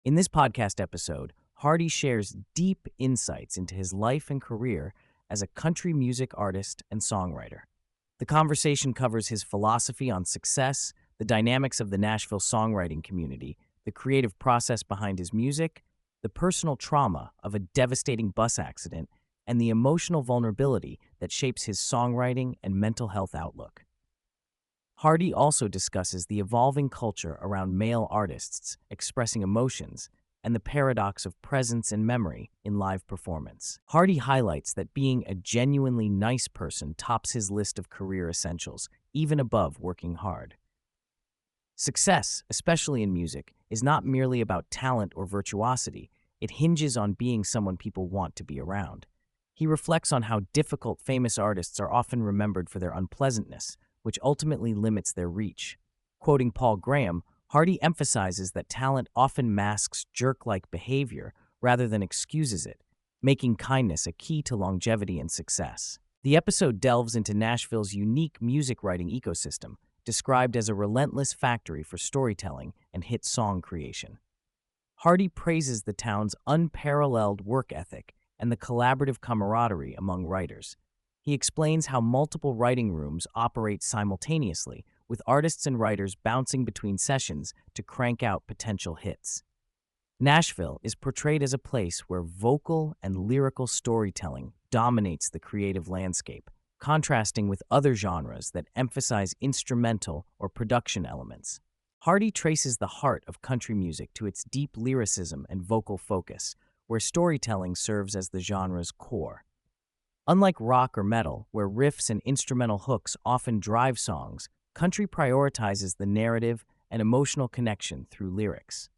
In this podcast episode, Hardy shares deep insights into his life and career as a country music artist and songwriter. The conversation covers his philosophy on success, the dynamics of the Nashville songwriting community, the creative process behind his music, the personal trauma of a devastating bus accident, and the emotional vulnerability that shapes his songwriting and mental health outlook. Hardy also discusses the evolving culture around male artists expressing emotions and the paradox of presence and memory in live performance. Hardy highlights that being a genuinely nice person tops his list of career essentials, even above working hard. Success, especially in music, is not merely about talent or virtuosity. It hinges on being someone people want to be around. He reflects on how difficult famous artists are often remembered for their unpleasantness, which ultimately limits their reach. Quoting Paul Graham, Hardy emphasizes that talent often masks jerk-like behavior rather than excuses it, making kindness a key to longevity and success. The episode delves into Nashville's unique music writing ecosystem, described as a relentless factory for storytelling and hit song creation. Hardy praises the town's unparalleled work ethic and the collaborative camaraderie among writers. He explains how multiple writing rooms operate simultaneously, with artists and writers bouncing between sessions to crank out potential hits. Nashville is portrayed as a place where vocal and lyrical storytelling dominates the creative landscape, contrasting with other genres that emphasize instrumental or production elements. Hardy traces the heart of country music to its deep lyricism and vocal focus, where storytelling serves as the genre's core. Unlike rock or metal, where riffs and instrumental hooks often drive songs, country prioritizes the narrative and emotional connection through lyrics.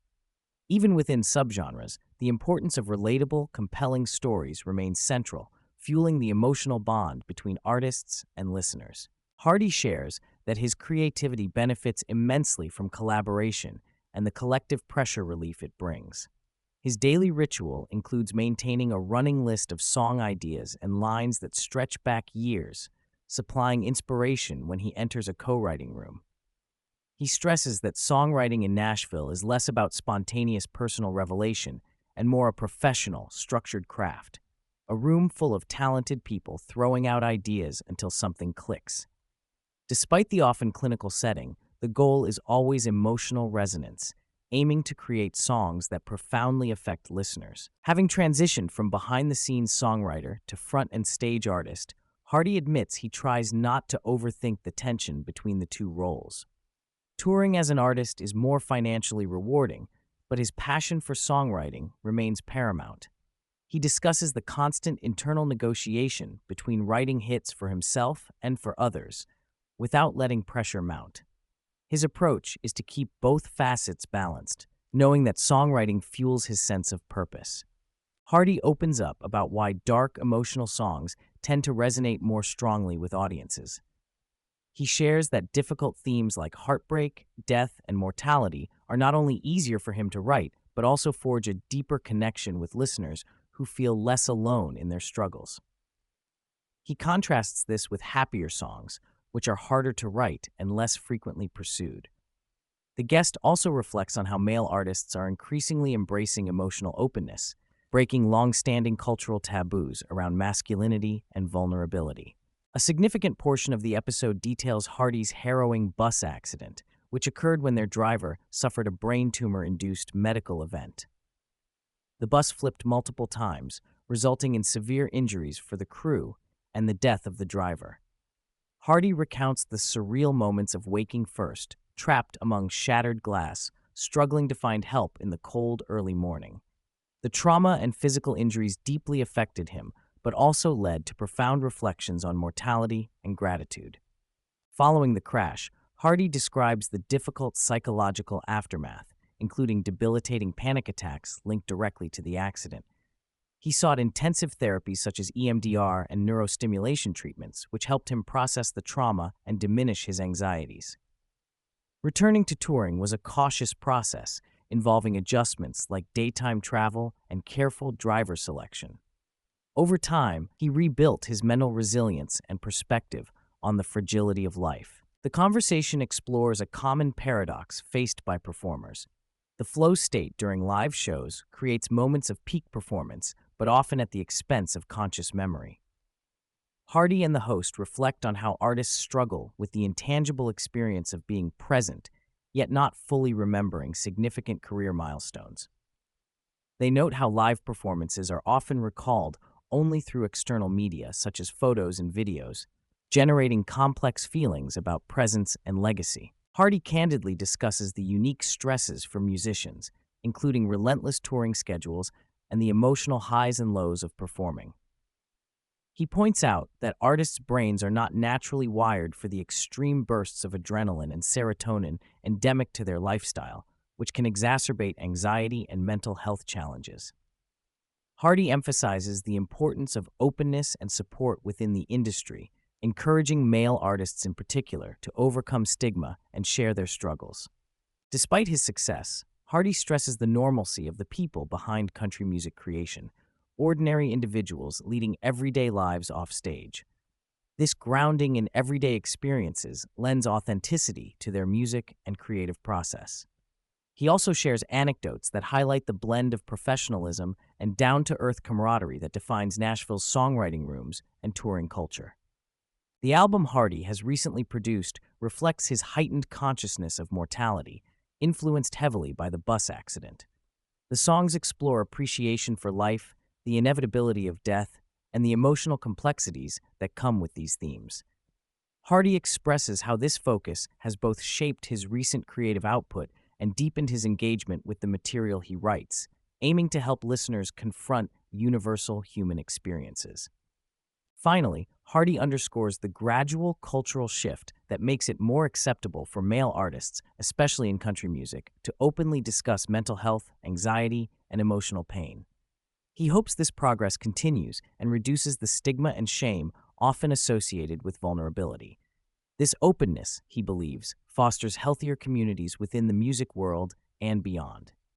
Even within subgenres, the importance of relatable, compelling stories remains central, fueling the emotional bond between artists and listeners. Hardy shares that his creativity benefits immensely from collaboration and the collective pressure relief it brings. His daily ritual includes maintaining a running list of song ideas and lines that stretch back years, supplying inspiration when he enters a co-writing room. He stresses that songwriting in Nashville is less about spontaneous personal revelation and more a professional, structured craft, a room full of talented people throwing out ideas until something clicks. Despite the often clinical setting, the goal is always emotional resonance, aiming to create songs that profoundly affect listeners. Having transitioned from behind-the-scenes songwriter to front and stage artist, Hardy admits he tries not to overthink the tension between the two roles. Touring as an artist is more financially rewarding, but his passion for songwriting remains paramount. He discusses the constant internal negotiation between writing hits for himself and for others, without letting pressure mount. His approach is to keep both facets balanced, knowing that songwriting fuels his sense of purpose. Hardy opens up about why dark, emotional songs tend to resonate more strongly with audiences. He shares that difficult themes like heartbreak, death, and mortality are not only easier for him to write, but also forge a deeper connection with listeners who feel less alone in their struggles. He contrasts this with happier songs, which are harder to write and less frequently pursued. The guest also reflects on how male artists are increasingly embracing emotional openness, breaking long-standing cultural taboos around masculinity and vulnerability. A significant portion of the episode details Hardy's harrowing bus accident, which occurred when their driver suffered a brain tumor-induced medical event. The bus flipped multiple times, resulting in severe injuries for the crew and the death of the driver. Hardy recounts the surreal moments of waking first, trapped among shattered glass, struggling to find help in the cold, early morning. The trauma and physical injuries deeply affected him, but also led to profound reflections on mortality and gratitude. Following the crash, Hardy describes the difficult psychological aftermath, including debilitating panic attacks linked directly to the accident. He sought intensive therapies such as EMDR and neurostimulation treatments, which helped him process the trauma and diminish his anxieties. Returning to touring was a cautious process, involving adjustments like daytime travel and careful driver selection. Over time, he rebuilt his mental resilience and perspective on the fragility of life. The conversation explores a common paradox faced by performers: The flow state during live shows creates moments of peak performance, but often at the expense of conscious memory. Hardy and the host reflect on how artists struggle with the intangible experience of being present, yet not fully remembering significant career milestones. They note how live performances are often recalled only through external media, such as photos and videos, generating complex feelings about presence and legacy. Hardy candidly discusses the unique stresses for musicians, including relentless touring schedules and the emotional highs and lows of performing. He points out that artists' brains are not naturally wired for the extreme bursts of adrenaline and serotonin endemic to their lifestyle, which can exacerbate anxiety and mental health challenges. Hardy emphasizes the importance of openness and support within the industry, encouraging male artists in particular to overcome stigma and share their struggles. Despite his success, Hardy stresses the normalcy of the people behind country music creation, ordinary individuals leading everyday lives off stage. This grounding in everyday experiences lends authenticity to their music and creative process. He also shares anecdotes that highlight the blend of professionalism and down-to-earth camaraderie that defines Nashville's songwriting rooms and touring culture. The album Hardy has recently produced reflects his heightened consciousness of mortality, influenced heavily by the bus accident. The songs explore appreciation for life, the inevitability of death, and the emotional complexities that come with these themes. Hardy expresses how this focus has both shaped his recent creative output and deepened his engagement with the material he writes, aiming to help listeners confront universal human experiences. Finally, Hardy underscores the gradual cultural shift that makes it more acceptable for male artists, especially in country music, to openly discuss mental health, anxiety, and emotional pain. He hopes this progress continues and reduces the stigma and shame often associated with vulnerability. This openness, he believes, fosters healthier communities within the music world and beyond.